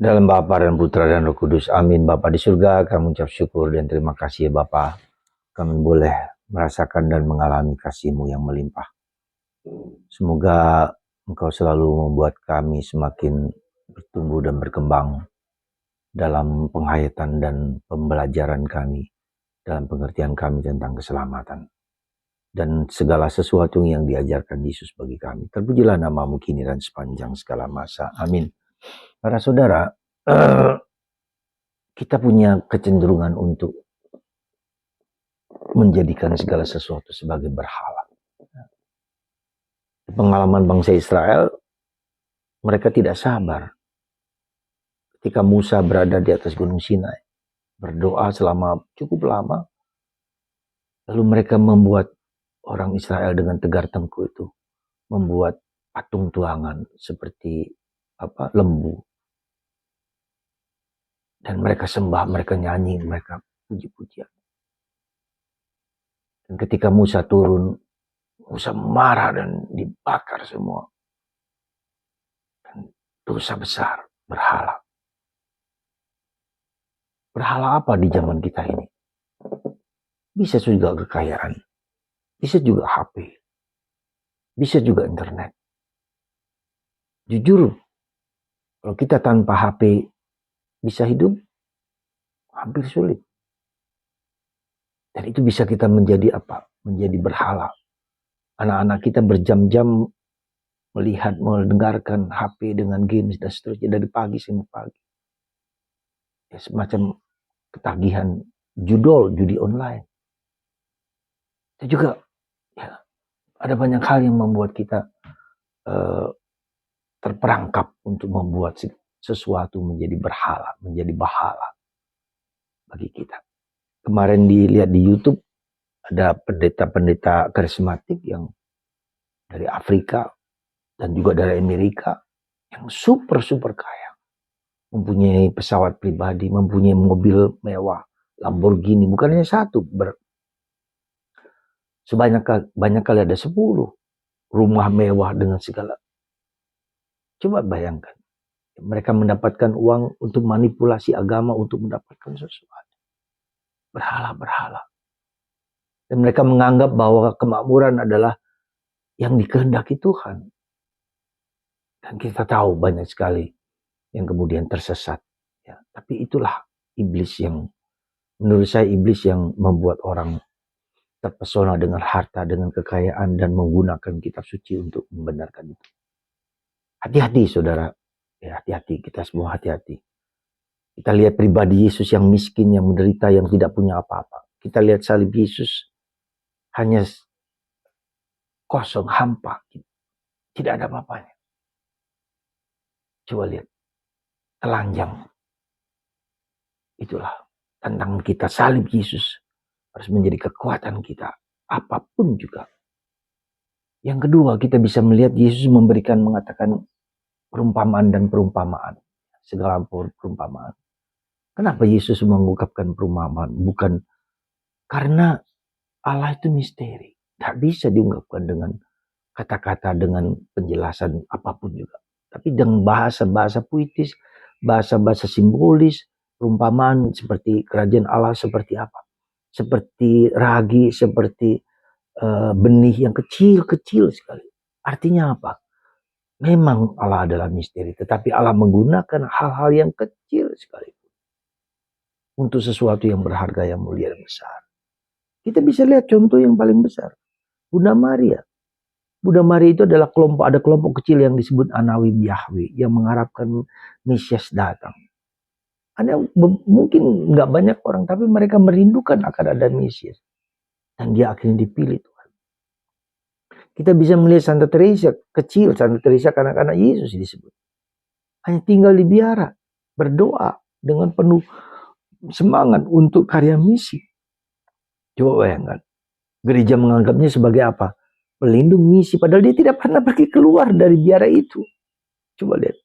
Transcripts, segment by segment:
Dalam Bapa dan Putra dan Roh Kudus. Amin. Bapa di surga, kami ucap syukur dan terima kasih ya Bapa. Kami boleh merasakan dan mengalami kasih-Mu yang melimpah. Semoga Engkau selalu membuat kami semakin bertumbuh dan berkembang dalam penghayatan dan pembelajaran kami, dalam pengertian kami tentang keselamatan. Dan segala sesuatu yang diajarkan Yesus bagi kami. Terpujilah nama-Mu kini dan sepanjang segala masa. Amin. Para saudara, kita punya kecenderungan untuk menjadikan segala sesuatu sebagai berhala. Pengalaman bangsa Israel, mereka tidak sabar. Ketika Musa berada di atas Gunung Sinai, berdoa selama cukup lama, lalu mereka membuat orang Israel dengan tegar tengku itu, membuat patung tuangan seperti lembu. Dan mereka sembah, mereka nyanyi, mereka puji-pujian. Dan ketika Musa turun, Musa marah dan dibakar semua. Dan dosa besar, berhala. Berhala apa di zaman kita ini? Bisa juga kekayaan, bisa juga HP, bisa juga internet. Jujur, kalau kita tanpa HP bisa hidup, hampir sulit. Dan itu bisa kita menjadi apa? Menjadi berhala. Anak-anak kita berjam-jam melihat, mendengarkan HP dengan games dan seterusnya dari pagi sampai pagi. Ya, semacam ketagihan judi online. Itu juga ya, ada banyak hal yang membuat kita terperangkap untuk membuat sesuatu menjadi berhala, menjadi bahala bagi kita. Kemarin dilihat di YouTube ada pendeta-pendeta karismatik yang dari Afrika dan juga dari Amerika yang super kaya, mempunyai pesawat pribadi, mempunyai mobil mewah, Lamborghini, bukan hanya satu, banyak kali ada 10 rumah mewah dengan segala. Coba bayangkan, mereka mendapatkan uang untuk manipulasi agama untuk mendapatkan sesuatu. Berhala. Dan mereka menganggap bahwa kemakmuran adalah yang dikehendaki Tuhan. Dan kita tahu banyak sekali yang kemudian tersesat. Ya, tapi itulah iblis yang, menurut saya iblis yang membuat orang terpesona dengan harta, dengan kekayaan, dan menggunakan kitab suci untuk membenarkan itu. Hati-hati saudara, ya, hati-hati, kita semua hati-hati. Kita lihat pribadi Yesus yang miskin, yang menderita, yang tidak punya apa-apa. Kita lihat salib Yesus hanya kosong, hampa, tidak ada apa-apanya. Coba lihat, telanjang. Itulah tantangan kita. Salib Yesus harus menjadi kekuatan kita, apapun juga. Yang kedua, kita bisa melihat Yesus mengatakan perumpamaan dan perumpamaan. Segala perumpamaan. Kenapa Yesus mengungkapkan perumpamaan? Bukan karena Allah itu misteri. Tak bisa diungkapkan dengan kata-kata, dengan penjelasan apapun juga. Tapi dengan bahasa-bahasa puitis, bahasa-bahasa simbolis, perumpamaan seperti kerajaan Allah seperti apa. Seperti ragi, seperti benih yang kecil-kecil sekali. Artinya apa? Memang Allah adalah misteri. Tetapi Allah menggunakan hal-hal yang kecil sekali. Untuk sesuatu yang berharga, yang mulia dan besar. Kita bisa lihat contoh yang paling besar. Bunda Maria. Bunda Maria itu adalah ada kelompok kecil yang disebut Anawim Yahweh. Yang mengharapkan Mesias datang. Mungkin nggak banyak orang. Tapi mereka merindukan akan ada Mesias. Dan dia akhirnya dipilih Tuhan. Kita bisa melihat Santa Teresa. Kecil Santa Teresa kanak-kanak Yesus disebut. Hanya tinggal di biara. Berdoa dengan penuh semangat untuk karya misi. Coba bayangkan. Gereja menganggapnya sebagai apa? Pelindung misi. Padahal dia tidak pernah pergi keluar dari biara itu. Coba lihat.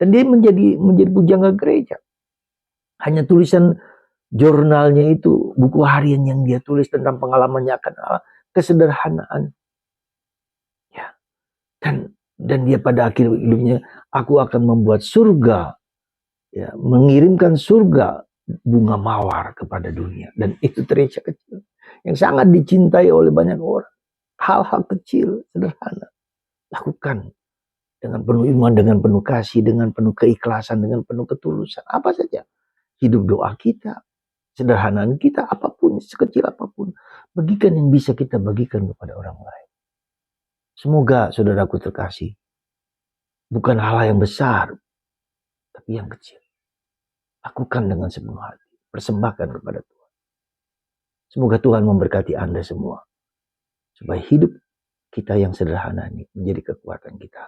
Dan dia menjadi pujangga gereja. Hanya tulisan jurnalnya itu, buku harian yang dia tulis tentang pengalamannya akan Allah, kesederhanaan. Ya. Dan dia pada akhir hidupnya, aku akan membuat surga ya, mengirimkan surga bunga mawar kepada dunia. Dan itu Teresia kecil yang sangat dicintai oleh banyak orang. Hal-hal kecil, sederhana, lakukan dengan penuh iman, dengan penuh kasih, dengan penuh keikhlasan, dengan penuh ketulusan. Apa saja. Hidup doa kita, sederhanaan kita, apapun, sekecil apapun. Bagikan yang bisa kita bagikan kepada orang lain. Semoga saudaraku terkasih, bukan hal yang besar, tapi yang kecil. Lakukan dengan sepenuh hati. Persembahkan kepada Tuhan. Semoga Tuhan memberkati Anda semua. Supaya hidup kita yang sederhana ini menjadi kekuatan kita.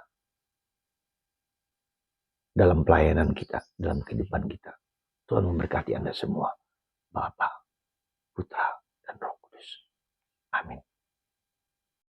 Dalam pelayanan kita, dalam kehidupan kita. Tuhan memberkati Anda semua. Bapa, Putra, dan Roh Kudus. Amin.